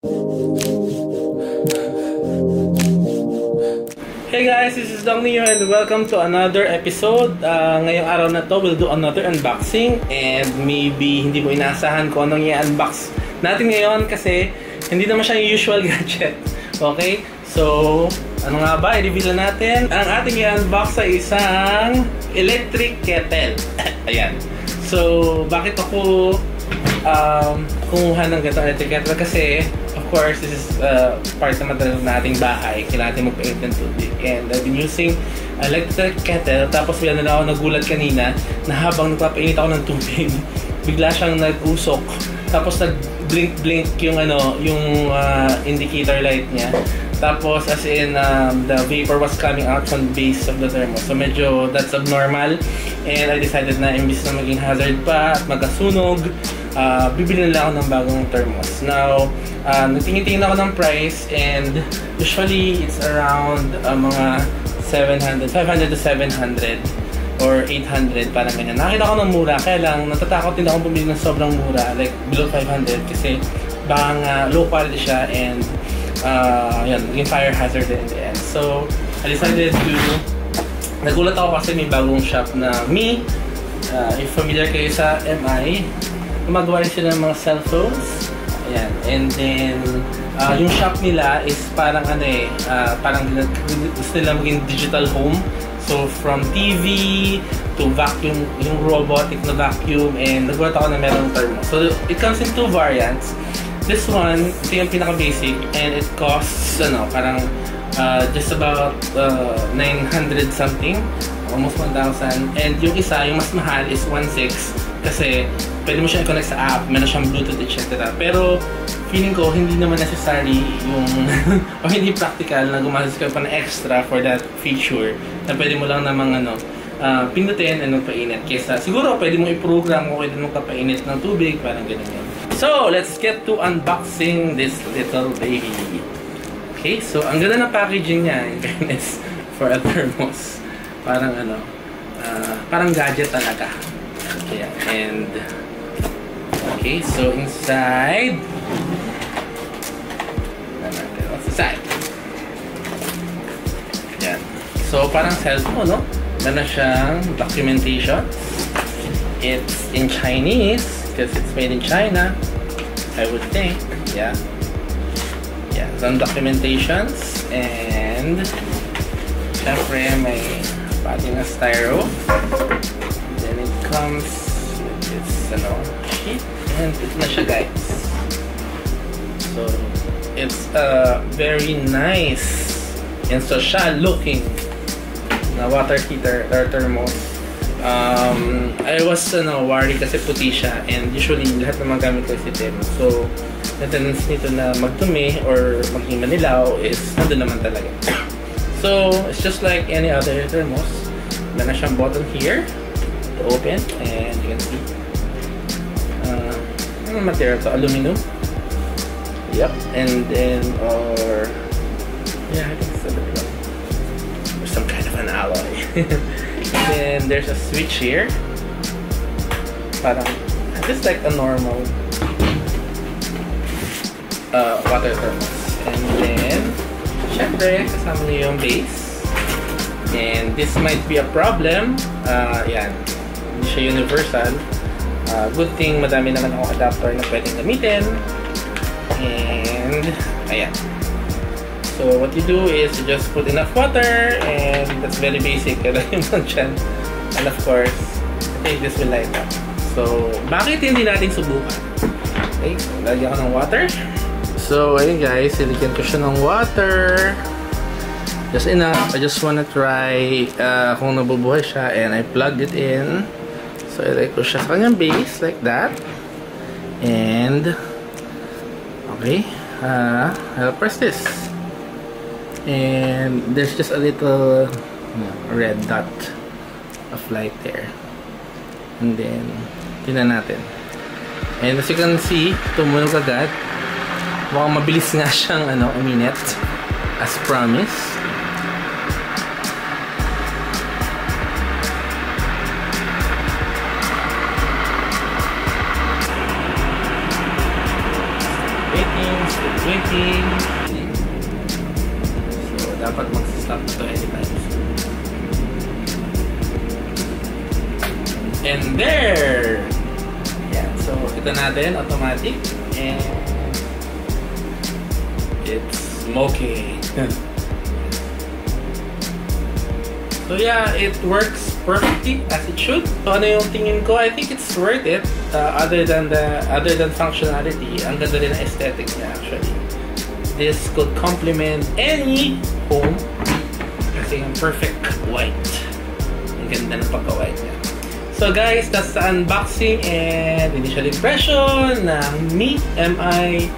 Hey guys, this is Dong Neo and welcome to another episode. Ngayong araw na to, we'll do another unboxing and maybe hindi mo inaasahan kung anong i-unbox natin ngayon kasi hindi naman siya yung usual gadget. Okay? So, ano nga ba? I-reveal natin. Ang ating i-unbox ay isang electric kettle. Ayan. So, bakit ako kumuha ng ganitong electric kettle? Kasi of course, this is part naman talaga ng ating bahay. Kailangan natin magpainit ng tubig. And I've been using electric kettle. Tapos wala na ako nagulat kanina na habang nagpapainit ako ng tubig, bigla siyang nag-usok. Tapos nag-blink-blink yung indicator light niya. Tapos as in, the vapor was coming out from the base of the thermos. So medyo that's abnormal. And I decided na imbis na maging hazard pa at magkasunog, bibili na lang ako ng bagong thermos. Now, nagtingin-tingin ako ng price and usually it's around mga 500 to 700 or 800, parang ganyan. Nakita ko ng mura, kaya lang natatakot din akong bumili ng sobrang mura, like below 500 kasi baka nga low quality siya and yan, yung fire hazard in the end. So, I decided to nagulat ako kasi may bagong shop na if familiar kayo sa MI, gumagawa rin sila ng mga cellphones. Ayan. And then, yung shop nila is parang parang gusto nila maging digital home. So, from TV to vacuum, yung robotic na vacuum, and nagulat ako na merong thermos. So, it comes in two variants. This one, ito yung pinaka-basic, and it costs, parang just about 900 something, almost 1,000. And yung isa, yung mas mahal is 1,600 kasi pwede mo siya i-connect sa app, meron siyang Bluetooth, etc. Pero feeling ko, hindi naman necessary yung o hindi practical na gumastos ka pa na extra for that feature na pwede mo lang namang pindutin and magpainit. Kesa siguro pwede mo i-program kung pwede mo kapainit ng tubig, parang ganyan. So, let's get to unboxing this little baby. Okay, so ang ganda ng packaging niya, in fairness, for a thermos. Parang parang gadget talaga. Yeah, and okay, so inside, what's inside? Yeah. So parang cellphone, no? Meron siyang documentation. It's in Chinese because it's made in China, I would think. Yeah. Yeah, some documentations and syempre may pating na styro. Then it comes with this sheet and ito na siya, guys. So it's a very nice and social looking na water heater or thermos. I was worried kasi puti siya and usually lahat ng mga gamit ko is itim. So the tendency nito na magdumi or maging manilaw is nandun naman talaga. So it's just like any other thermos. Meron na siyang button here to open and you can see ano material to? Aluminum. Yep. And then yeah, I think it's aluminum or some kind of an alloy. And then there's a switch here, parang just like a normal water thermos. And then syempre kasama niyo yung base. And this might be a problem. Yan, hindi siya universal. Good thing madami naman akong adapter na pwedeng gamitin. And ayan. So what you do is you just put enough water, and that's very basic. And of course, I think this will light up. So bakit hindi natin subukan? Okay, so lagyan ko ng water. So ayun guys, siligyan ko siya ng water. Just enough. I just wanna try kung nabubuhay siya, and I plugged it in. So ilagay ko siya sa kanyang base like that. And okay, I'll press this. And there's just a little red dot of light there. And then tingnan natin. And as you can see, tumunog agad. Mukhang mabilis nga siyang uminit as promised. still blinking. So, dapat mag-stop na to anytime soon. And there! Yeah, so ito natin, automatic. And it's smoking. So yeah, it works perfectly as it should. So ano yung tingin ko? I think it's worth it. Other than functionality, ang ganda rin ang aesthetic niya actually. This could complement any home kasi yung perfect white. Ang ganda ng pagka-white niya. So guys, that's the unboxing and initial impression ng MI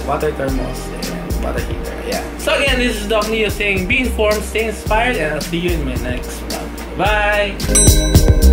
water thermos and water heater. Yeah. So again, this is Doc Neo saying be informed, stay inspired, and I'll see you in my next vlog. Bye!